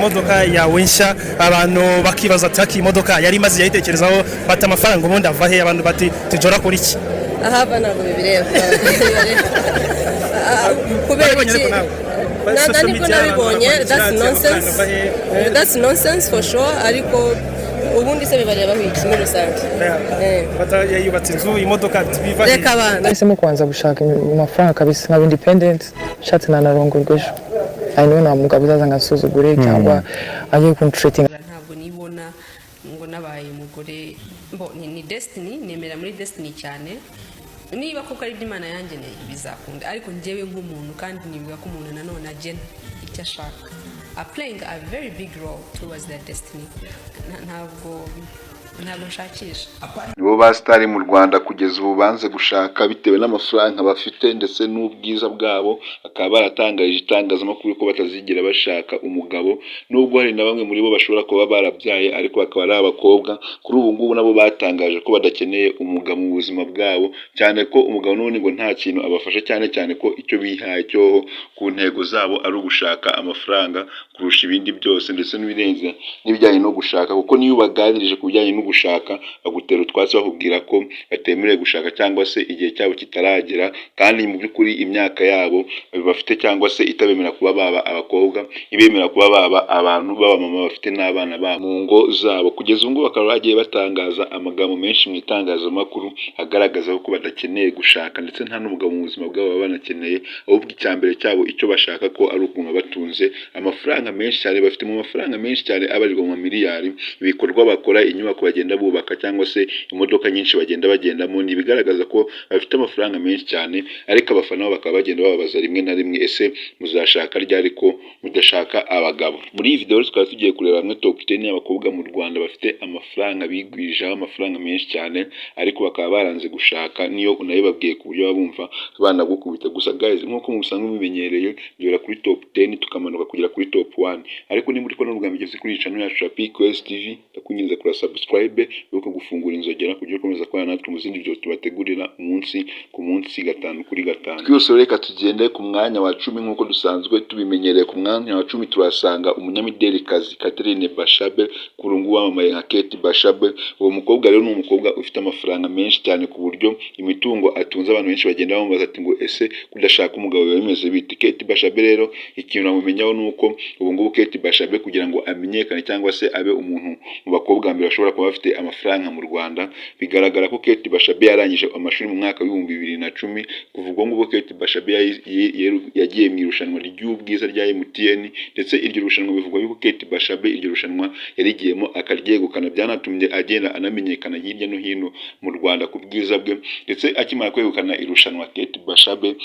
imodoka yawe nshya abantu bakibaza ati imodoka yari imaze yayitekerezaho bata amafaranga ubundi ava he abantu bati tujora kuri iki aha bana ngo bibireba kubera iki niko nabibonye that's nonsense for sure ariko ubundi se bibareba iki muri rusange yubatse inzu imodoka biva reka abana nahisemo kubanza gushaka amafaranga kabisa nkaba independent nshatse nanarongorwa ejo I know nta mugabo uzaza ngasuzugure cyangwa agiye kuntreating ntabwo nibona ngo nabaye umugore ni destiny nemera muri destiny cyane niba koko ari Imana yangeneye bizakunda ariko njyewe nk'umuntu kandi nibiga ko umuntu nanone agena icyo ashaka playing a very big role towards their destiny ntabwo nshakisha nibo basitari mu Rwanda kugeza ubu banze gushaka bitewe n'amafaranga bafite ndetse n'ubwiza bwabo bakaba baratangarije itangazamakuru ko batazigera bashaka umugabo nubwo hari na bamwe muri bo bashobora kuba barabyaye ariko bakaba ari abakobwa kuri ubu ngubu nabo batangaje ko badakeneye umugabo mu buzima bwabo cyane ko umugabo n'ubundi ngo nta kintu abafasha cyane ko icyo bihaye cyo ku ntego zabo ari ugushaka amafaranga kurusha ibindi byose ndetse n'ibirenze n'ibijyanye no gushaka kuko niyo ubaganirije ku bijyanye no gushaka bagutera utwatsi bakubwira ko batemerewe gushaka cyangwa se igihe cyabo kitaragera kandi mu by'ukuri imyaka yabo bafite cyangwa se itabemera kuba baba abakobwa ibemera kuba baba abantu baba mama bafite n'abana babo mu ngo zabo kugeza ubu ngubu bakaba bagiye batangaza amagambo menshi mu itangazamakuru agaragaza ko badakeneye gushaka ndetse nta n'umugabo mu buzima bwabo baba banakeneye ahubwo icyambere cyabo icyo bashaka ko ari ukuntu batunze amafaranga menshi cyane bafite mu mafaranga menshi cyane abarirwa mu miliyari ibikorwa bakora inyubako bagenda bubaka cyangwa se imodoka nyinshi bagenda bagendamo ni bigaragaza ko bafite amafaranga menshi cyane ariko abafana bo bakaba bagenda bababaza rimwe na rimwe ese muzashaka ryari ko mudashaka abagabo muri iyi video tukaba tugiye kureba hamwe top 10 y'abakobwa mu Rwanda bafite amafaranga bigwijeho amafaranga menshi cyane ariko bakaba baranze gushaka niyo unayibabwiye ku buryo babumva banagukubita gusa guys nkuko musanzwe mubimenyereye byora kuri top 10 tukamanuka kugera kuri top 1 ariko ni muri ko n'ubwa migeze kuri channel yacu ya PQS TV ndakunyinze kuri subscribe yuko gufungura inzogera kugira ukomeza kwa natwe mu zindi video tubategurira umunsi ku munsi gatanu kuri gatanu twose reka tugende ku mwanya wa 10 nkuko dusanzwe tubimenyereye ku mwanya wa 10 turasanga umunyamideli kazi Catherine Bashabe kurungu wamamaye nka Kate Bashabe uwo mukobwa rero ni umukobwa ufite amafaranga menshi cyane ku buryo imitungo atunze abantu benshi bagenda bamubaza ati ngo ese kudashaka umugabo bimeze bite Kate Bashabe rero ikintu namumenyaho nuko ubu ngubu Kate Bashabe kugira ngo amenyekane cyangwa se abe umuntu mu bakobwa mbere bashobora kuba bafite amafaranga mu Rwanda bigaragara ko Kate Bashabe yarangije amashuri mu mwaka wa 2010 kuvuga ngo Kate Bashabe yagiye mu irushanwa ry'ubwiza rya MTN ndetse iryo rushanwa bivuga yuko Kate Bashabe iryo rushanwa yarigiyemo akaryegukana byanatumye agenda anamenyekana hirya no hino mu Rwanda ku bwiza bwe ndetse akimara kwegukana irushanwa Kate Bashabe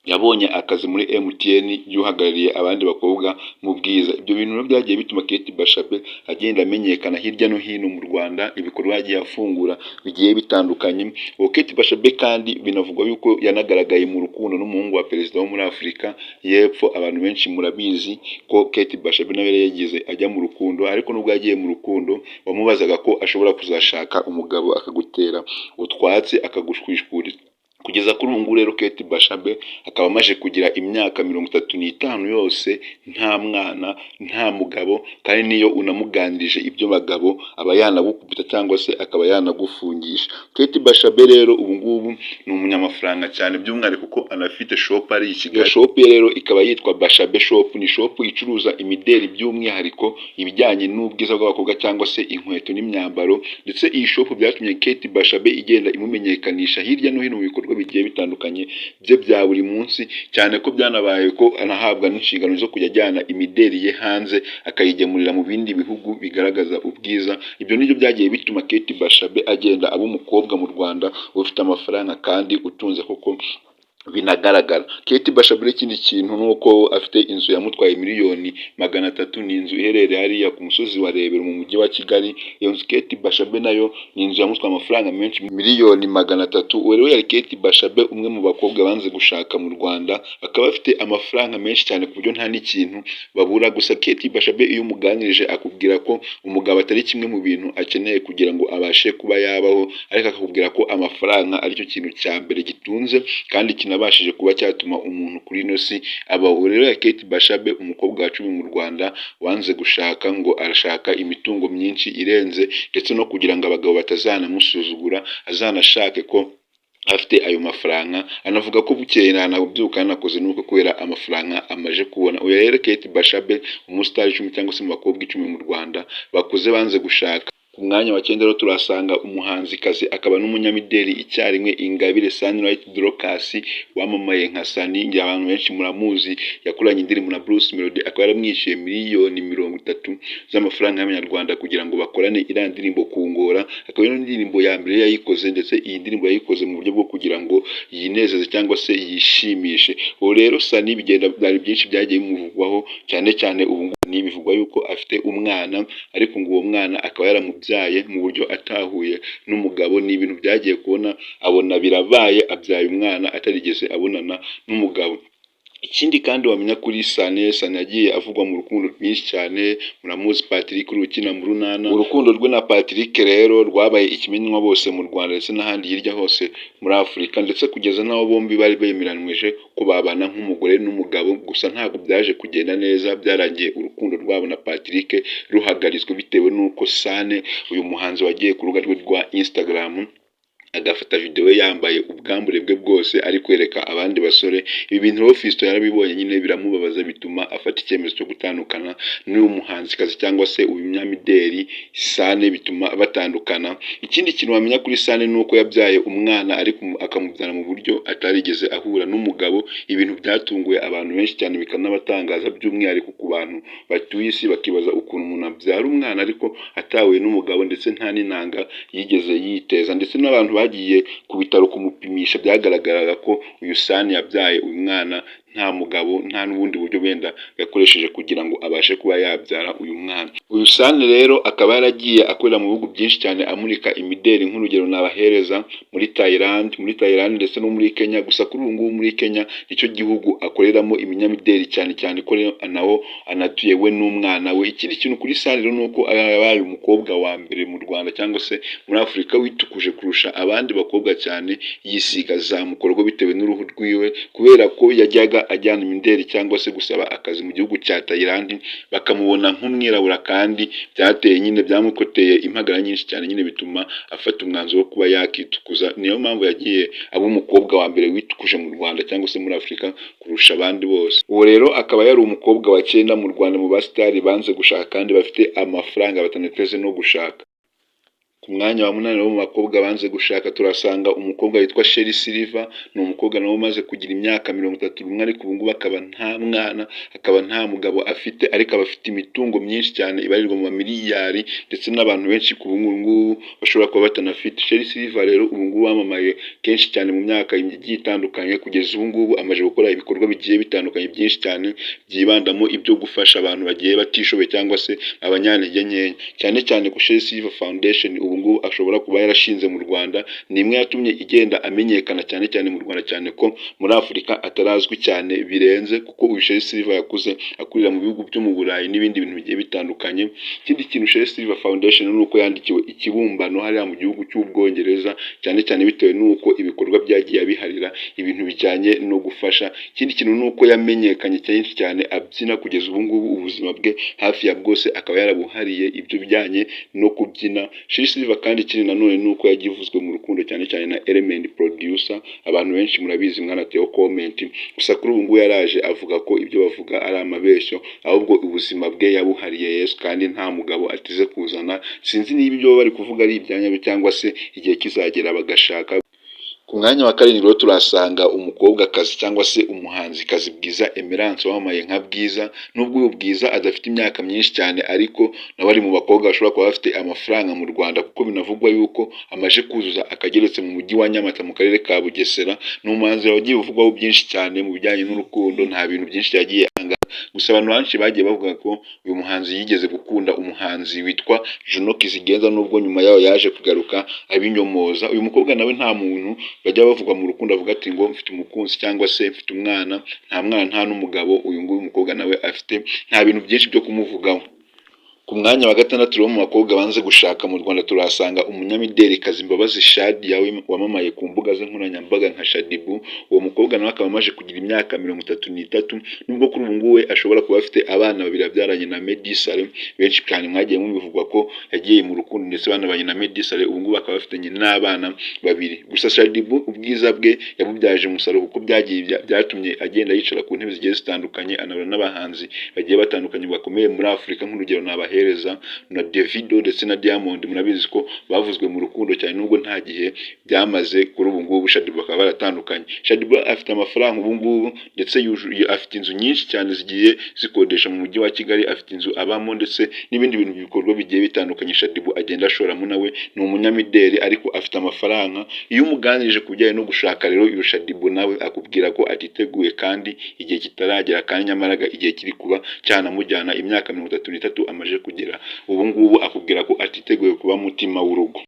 yabonye akazi muri MTN yuhagarariye abandi bakobwa mu bwiza ibyo bintu byagiye bituma Kate Bashabe agenda amenyekana hirya no hino mu Rwanda ibikorwa yagiye afungura bigiye bitandukanye Kate Bashabe kandi binavugwa yuko yanagaragaye mu rukundo n'umuhungu wa perezida wo muri Afurika y'Epfo abantu benshi murabizi ko Kate Bashabe nawe yagize ajya mu rukundo ariko nubwo yagiye mu rukundo bamubazaga ko ashobora kuzashaka umugabo akagutera utwatsi akagushwishuriza kugeza kuri ubu rero Kate Bashabe akaba amaje kugira imyaka 35 yose nta mwana nta mugabo kandi niyo unamuganirije ibyo bagabo aba yanagukubita cyangwa se akaba yanagufungisha Kate Bashabe rero ubu ngubu ni umunyamafaranga cyane by'umwihariko kuko anafite shop ari Kigali shop rero ikaba yitwa Bashabe shop ni shop icuruza imideli by'umwihariko ibijyanye n'ubwiza bw'abakobwa cyangwa se inkweto n'imyambaro ndetse iyi shop byatumye Kate Bashabe igenda imumenyekanisha hirya no hino mu bikorwa bigiye bitandukanye bye bya buri munsi cyane ko byanabaye ko anahabwa n'inshingano zo kujya ajyana imideli ye hanze akayigemurira mu bindi bihugu bigaragaza ubwiza ibyo nibyo byagiye bituma Kate Bashabe agenda aba umukobwa mu Rwanda ufite amafaranga kandi utunze koko binagaragara Kate Bashabe ikindi kintu nuko afite inzu yamutwaye miliyoni 300 ni inzu iherereye hariya ku musozi wa Rebero mu mujyi wa Kigali iyo nzu Kate Bashabe nayo ni inzu yamutwaye amafaranga menshi miliyoni 300 rero yari Kate Bashabe umwe mu bakobwa banze gushaka mu Rwanda akaba afite amafaranga menshi cyane ku buryo nta n'ikintu babura gusa Kate Bashabe iyo umuganirije akubwira ko umugabo atari kimwe mu bintu akeneye kugira ngo abashe kuba yabaho ariko akakubwira ko amafaranga aricyo kintu cya mbere gitunze kandi kitanabashije kuba cyatuma umuntu kuri ino si abaho. Rero ya Kate Bashabe umukobwa wa 10 mu Rwanda wanze gushaka ngo arashaka imitungo myinshi irenze ndetse no kugira ngo abagabo batazanamusuzugura azanashake ko afite ayo mafaranga. Anavuga ko bukeye nanabyuka nakoze nuko kubera amafaranga amaje kubona. Uyu rero Kate Bashabe umustar 10 cyangwa se mu bakobwa 10 mu Rwanda bakuze banze gushaka. Ku mwanya wa 9 rero turasanga umuhanzikazi akaba n'umunyamideli icyarimwe Ingabire Sunlight Dorcas wamamaye nka Sani, ngira abantu benshi muramuzi, yakuranye indirimbo na Bruce Melody, akaba yaramwishyuye miliyoni 30 z'amafaranga y'amanyarwanda kugira ngo bakorane iriya ndirimbo Kungora. Akaba ari indirimbo ya mbere yayikoze, ndetse iyi ndirimbo yayikoze mu buryo bwo kugira ngo yinezeze cyangwa se yishimishe. Ubu rero Sani bigenda byari byinshi byagiye bimuvugwaho, cyane cyane ubu ni bivugwa yuko afite umwana, ariko ngo uwo mwana akaba yaramubyaye mu buryo atahuye n'umugabo. Ni ibintu byagiye kubona abona birabaye, abyaye umwana atarigeze abonana n'umugabo. Ikindi kandi wamenya kuri Sane yagiye avugwa mu rukundo rwinshi cyane, muramuzi Patrick urukina mu Runana. Urukundo rwe na Patrick rero rwabaye ikimenywa bose mu Rwanda ndetse n'ahandi hirya hose muri Afurika, ndetse kugeza n'aho bombi bari bemeranweje ko babana nk'umugore n'umugabo. Gusa ntabwo byaje kugenda neza, byarangiye urukundo rwabo na Patrick ruhagaritswe bitewe n'uko Sane uyu muhanzi wagiye ku rubuga rwe rwa Instagram agafata video yambaye ubwambure bwe bwose ari kwereka abandi basore. Ibi bintu rero Fisto yarabibonye nyine biramubabaza, bituma afata icyemezo cyo gutandukana n'uyu muhanzikazi cyangwa se uyu munyamideli Sane, bituma batandukana. Ikindi kintu wamenya kuri Sane nuko yabyaye umwana ariko akamubyara mu buryo atarigeze ahura n'umugabo. Ibintu byatunguye abantu benshi cyane bikanabatangaza, by'umwihariko ku bantu batuye isi bakibaza ukuntu umuntu abyara umwana ariko atahuye n'umugabo ndetse nta n'inanga yigeze yiteza. Ndetse n'abantu bagiye ku bitaro kumupimisha byagaragaraga ko uyu Sane yabyaye uyu mwana nta mugabo, nta n'ubundi buryo wenda yakoresheje kugira ngo abashe kuba yabyara uyu mwana. Uyu Sane rero akaba yaragiye akorera mu bihugu byinshi cyane amurika imideli, nk'urugero nabahereza muri Thailand ndetse no muri Kenya. Gusa kuri ubu ngubu muri Kenya nicyo gihugu akoreramo iminyamideli cyane cyane ko nawo anatuye we n'umwana we. Ikindi kintu kuri Sane rero nuko yabaye umukobwa wa mbere mu Rwanda cyangwa se muri Afurika witukuje kurusha abandi bakobwa cyane, yisiga za mukorwa bitewe n'uruhu rwiwe, kubera ko yajyaga ajyana imideli cyangwa se gusaba akazi mu gihugu cya Thailand bakamubona nk'umwirabura, kandi byateye nyine byamukoteye impagara nyinshi cyane, nyine bituma afata umwanzuro wo kuba yakitukuza. Niyo mpamvu yagiye aba umukobwa wa mbere witukuje mu Rwanda cyangwa se muri Afurika kurusha abandi bose. Uwo rero akaba yari umukobwa wa 9 mu Rwanda mu basitari banze gushaka kandi bafite amafaranga batanateze no gushaka. Ku mwanya wa 8 wo mu bakobwa banze gushaka turasanga umukobwa witwa Sherry Silver. Ni umukobwa nawe umaze kugira imyaka 31 ariko ubu ngubu akaba nta mwana, akaba nta mugabo afite, ariko aba afite imitungo myinshi cyane ibarirwa mu miliyari, ndetse n'abantu benshi ku ngubu bashobora kuba batanafite. Sherry Silver rero ubu ngubu wamamaye kenshi cyane mu myaka igiye itandukanye, kugeza ubu ngubu amaze gukora ibikorwa bigiye bitandukanye byinshi cyane byibandamo ibyo gufasha abantu bagiye batishoboye cyangwa se abanyantege nkeya, cyane cyane ku Sherry Silver Foundation ubu ngubu ashobora kuba yarashinze mu Rwanda. Ni imwe yatumye igenda amenyekana cyane cyane mu Rwanda, cyane ko muri Afurika atarazwi cyane birenze, kuko uyu Sherry Silver yakuze akurira mu bihugu byo mu Burayi n'ibindi bintu bigiye bitandukanye. Ikindi kintu Sherry Silver Foundation nuko yandikiwe ikibumbano hariya mu gihugu cy'Ubwongereza, cyane cyane bitewe n'uko ibikorwa byagiye abiharira ibintu bijyanye no gufasha. Ikindi kintu nuko yamenyekanye cyane cyane abyina, kugeza ubu ngubu ubuzima bwe hafi ya bwose akaba yarabuhariye ibyo bijyanye no kubyina. Sherry Silver kandi ikindi nanone nuko yagivuzwe mu rukundo cyane cyane na Element Producer. Abantu benshi murabizi mwanateho comment, gusa kuri ubu ngubu yaraje avuga ko ibyo bavuga ari amabeshyo, ahubwo ubuzima bwe yabuhariye Yesu kandi nta mugabo atize kuzana. Sinzi niba ibyo bari kuvuga ari ibyanyabyo cyangwa se igihe kizagera bagashaka. Ku mwanya wa 7 rero turasanga umukobwa kazi cyangwa se umuhanzi kazi Bwiza Emerance wamamaye nka Bwiza. Nubwo uyu Bwiza adafite imyaka myinshi cyane, ariko nawe ari mu bakobwa bashobora kuba bafite amafaranga mu Rwanda, kuko binavugwa yuko amaje kuzuza akageretse mu mujyi wa Nyamata mu karere ka Bugesera. Ni umuhanzi wagiye uvugwaho byinshi cyane mu bijyanye n'urukundo, nta bintu byinshi yagiye anga. Gusa abantu benshi bagiye bavuga ko uyu muhanzi yigeze gukunda umuhanzi witwa Juno Kizigenza, nubwo nyuma yaho yaje kugaruka abinyomoza. Uyu mukobwa nawe nta muntu bajya bavuga mu rukundo avuga ati ngo mfite umukunzi cyangwa se mfite umwana, nta mwana nta n'umugabo uyu nguyu umukobwa nawe afite, nta bintu byinshi byo kumuvugaho. Ku mwanya wa gatandatu wo mu bakobwa banze gushaka mu Rwanda turahasanga umunyamideli Mbabazi Shadia wamamaye ku mbuga ze nkoranyambaga nka Shadibu. Uwo mukobwa nawe akaba amaze kugira imyaka 33 nubwo kuri ubu ngubu we ashobora kuba afite abana babiri abyaranye na Meddy Saleh. Benshi kandi mwagiye mubivugwa ko yagiye mu rukundo ndetse banabanye na Meddy Saleh, ubu ngubu akaba afitanye n'abana babiri. Gusa Shadibu ubwiza bwe yabubyaje umusaruro kuko byatumye agenda yicara ku ntebe zigiye zitandukanye, anabona n'abahanzi bagiye batandukanye bakomeye muri Afurika, nk'urugero nabahereza na Davido ndetse na Diamond. Murabizi ko bavuzwe mu rukundo cyane nubwo nta gihe byamaze. Kuri ubu ngubu Shadibu akaba baratandukanye. Shadibu afite amafaranga ubu ngubu ndetse afite inzu nyinshi cyane zigiye zikodesha mu mujyi wa Kigali, afite inzu abamo ndetse n'ibindi bintu bikorwa bigiye bitandukanye Shadibu agenda ashoramo. Nawe ni umunyamideli ariko afite amafaranga. Iyo umuganirije ku bijyanye no gushaka rero uyu Shadibu nawe akubwira ko atiteguye kandi igihe kitaragera, kandi nyamaraga igihe kiri kuba cyanamujyana. Imyaka 33 amaje kugera ubu ngubu akubwira ko atiteguye kuba mutima w'urugo.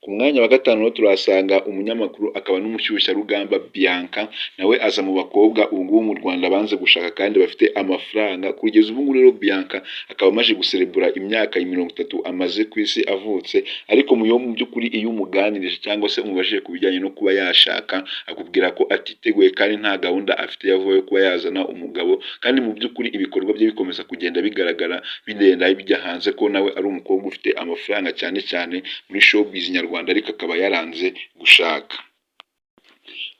Ku mwanya wa gatanu turahasanga umunyamakuru akaba n'umushyushyarugamba Bianca, nawe aza mu bakobwa ubu ngubu mu Rwanda banze gushaka kandi bafite amafaranga. Kugeza ubu ngubu rero Bianca akaba amaze guserebura imyaka 30 amaze ku isi avutse, ariko mu by'ukuri iyo umuganirije cyangwa se umubajije ku bijyanye no kuba yashaka akubwira ko atiteguye kandi nta gahunda afite yavuye kuba yazana umugabo, kandi mu by'ukuri ibikorwa bye bikomeza kugenda bigaragara bigenda bijya hanze ko nawe ari umukobwa ufite amafaranga cyane cyane muri showbiz nyarwanda, ariko akaba yaranze gushaka.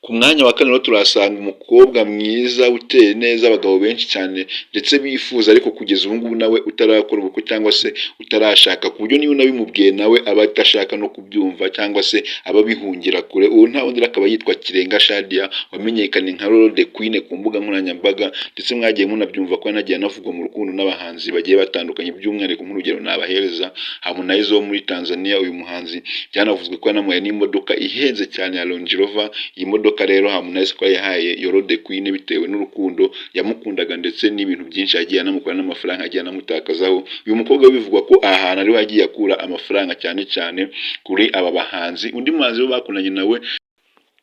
Ku mwanya wa kane turahasanga umukobwa mwiza uteye neza abagabo benshi cyane ndetse bifuza, ariko kugeza ubu ngubu nawe utarakora ubukwe cyangwa se utarashaka, ku buryo niyo nabimubwiye nawe aba atashaka no kubyumva cyangwa se aba bihungira kure. Uwo nta wundi akaba yitwa Kirenga Shadia wamenyekanye nka Lolo the Queen ku mbuga nkoranyambaga, ndetse mwagiye munabyumva ko yanagiye anavugwa mu rukundo n'abahanzi bagiye batandukanye, by'umwihariko nk'urugero nabahereza Harmonize wo muri Tanzania. Uyu muhanzi byanavuzwe ko yanamuhaye n'imodoka ihenze cyane ya Range Rover. Iyi modoka rero Harmonize ko yahaye Lolo the Queen bitewe n'urukundo yamukundaga ndetse n'ibintu byinshi yagiye anamukora n'amafaranga agiye anamutakazaho. Uyu mukobwa bivugwa ko ahantu ariho yagiye akura amafaranga cyane cyane kuri aba bahanzi. Undi muhanzi wo bakundanye nawe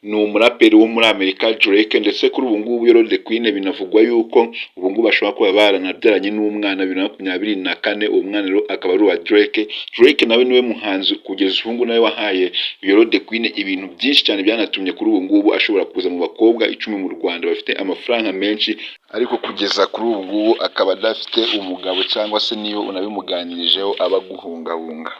ni umuraperi wo muri Amerika Drake, ndetse kuri ubu ngubu Lolo the Queen binavugwa yuko ubu ngubu bashobora kuba baranabyaranye n'umwana 2024. Uwo mwana rero akaba ari uwa Drake. Drake nawe niwe muhanzi kugeza ubu ngubu nawe wahaye Lolo the Queen ibintu byinshi cyane, byanatumye kuri ubu ngubu ashobora kuza mu bakobwa 10 mu Rwanda bafite amafaranga menshi, ariko kugeza kuri ubu ngubu akaba adafite umugabo cyangwa se niyo unabimuganirijeho aba guhungabunga.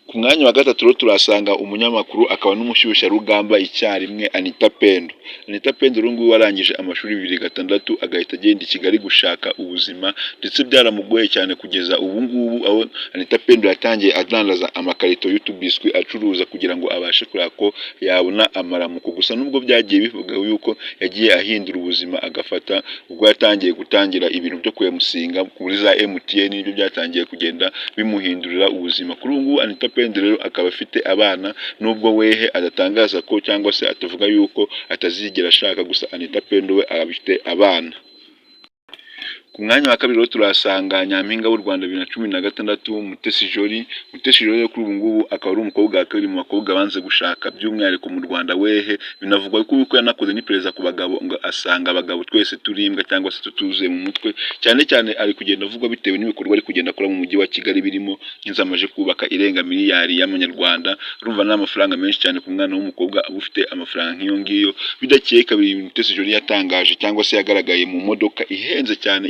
Ku mwanya wa gatatu turasanga umunyamakuru akaba n'umushyushyarugamba icyarimwe Anita Pendo. Anita Pendo rungu warangije amashuri 2006 agahita agenda i Kigali gushaka ubuzima, ndetse byaramugoye cyane kugeza ubu ngubu aho Anita Pendo yatangiye adandaza amakarito y'utubiswi acuruza kugira ngo abashe kureba ko yabona amaramuko. Gusa nubwo byagiye bivuga yuko yagiye ahindura ubuzima agafata, ubwo yatangiye gutangira ibintu byo kuyamusinga kuri za MTN, nibyo byatangiye kugenda bimuhindurira ubuzima. Kuri ubu Anita Pendo rero akaba afite abana, nubwo wehe adatangaza ko cyangwa se atavuga yuko atazigera ashaka, gusa Anita Pendo we abafite abana. Ku mwanya wa kabiri turasanga Nyampinga w'u Rwanda 2016 Mutesi Jolly. Mutesi Jolly kuri ubu ngubu akaba ari umukobwa akari mu bakobwa banze gushaka, by'umwihariko mu Rwanda wehe binavugwa ko yanakoze n'iperereza ku bagabo ngo asanga abagabo twese turimbwa cyangwa se tutuzuye mu mutwe. Cyane cyane ari kugenda avugwa bitewe n'ibikorwa ari kugenda akora mu mujyi wa Kigali, birimo nk'inzu amaje kubaka irenga miliyari y'amanyarwanda. Urumva n'amafaranga menshi cyane ku mwana w'umukobwa ufite amafaranga nk'iyo ngiyo. Bidakeye kabiri Mutesi Jolly yatangaje cyangwa se yagaragaye mu modoka ihenze cyane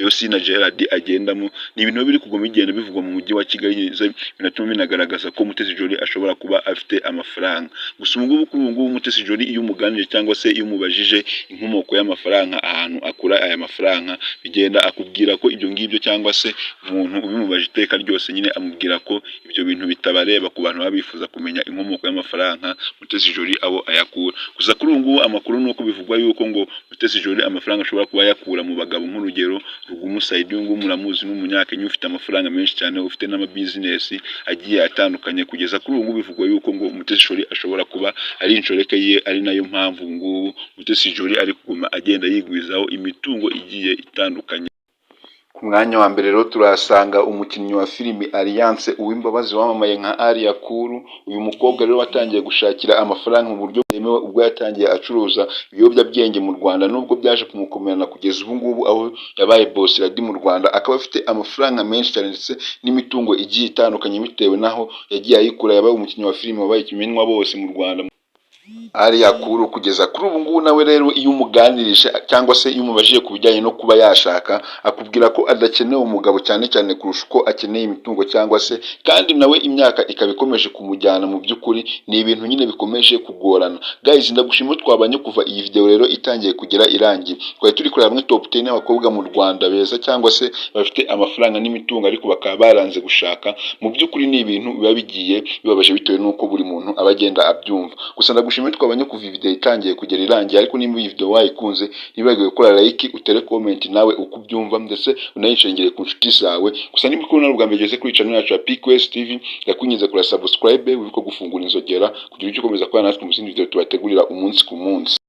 Yosina Gerard agendamo. Ni ibintu biri kugoma igenda bivugwa mu mujyi wa Kigali, binatuma binagaragaza ko Mutesi Jolly ashobora kuba afite amafaranga. Gusa ubu ngubu Mutesi Jolly iyo umuganije cyangwa se iyo umubajije inkomoko y'amafaranga, ahantu akura aya mafaranga, bigenda akubwira ko ibyo ngibyo cyangwa se umuntu ubimubaje iteka ryose nyine amubwira ko ibyo bintu bitabareba ku bantu baba bifuza kumenya inkomoko y'amafaranga Mutesi Jolly abo ayakura. Gusa kuri ubu ngubu amakuru nuko bivugwa yuko ngo Mutesi Jolly amafaranga ashobora kuba yakura mu bagabo, nk'urugero Rugumu Saidi ngo muramuzi n'umunyakenya ufite amafaranga menshi cyane, ufite n'ama business agiye atandukanye. Kugeza kuri ubu bivugwa yuko ngo Mutesi Jolly ashobora kuba ari inshoreke ye, ari nayo mpamvu ngubu Mutesi Jolly ari kuguma agenda yigwizaho imitungo igiye itandukanye. Ku mwanya wa mbere rero turahasanga umukinnyi wa filimi Alliance Uwimbabazi wamamaye nka Alia Kuru. Uyu mukobwa rero watangiye gushakira amafaranga mu buryo bwemewe ubwo yatangiye acuruza ibiyobyabwenge mu Rwanda, nubwo byaje kumukomerana kugeza ubu ngubu aho yabaye boss lady mu Rwanda, akaba afite amafaranga menshi cyane ndetse n'imitungo igiye itandukanye bitewe naho yagiye ayikura. Yabaye umukinnyi wa filimi wabaye ikimenywa bose mu Rwanda. Alia Kuru kugeza kuri ubu ngubu nawe rero iyo umuganirije cyangwa se iyo umubajije ku bijyanye no kuba yashaka, akubwira ko adakeneye umugabo cyane cyane kurusha uko akeneye imitungo cyangwa se, kandi nawe imyaka ikaba ikomeje kumujyana. Mu by'ukuri ni ibintu nyine bikomeje kugorana. Guys, ndagushimira twabanye kuva iyi video rero itangiye kugera irangiye. Twari turi kureba hamwe top 10 y'abakobwa mu Rwanda beza cyangwa se bafite amafaranga n'imitungo ariko bakaba baranze gushaka. Mu by'ukuri ni ibintu biba bigiye bibabaje bitewe n'uko buri muntu aba agenda abyumva. Gusa ndagushimira twabanye kuva iyi video itangiye kugera irangiye, ariko nimba iyi video wayikunze ntibagiwe gukora like, utere comment nawe uko ubyumva ndetse unayishengere ku nshuti zawe. Gusa nimba ukunda n'ubwa mbere ugeze kuri channel yacu ya PQuest TV, yakunyize kuri subscribe, wibuke gufungura inzogera kugira icyo ukomeza kubana natwe mu zindi video tubategurira umunsi ku munsi.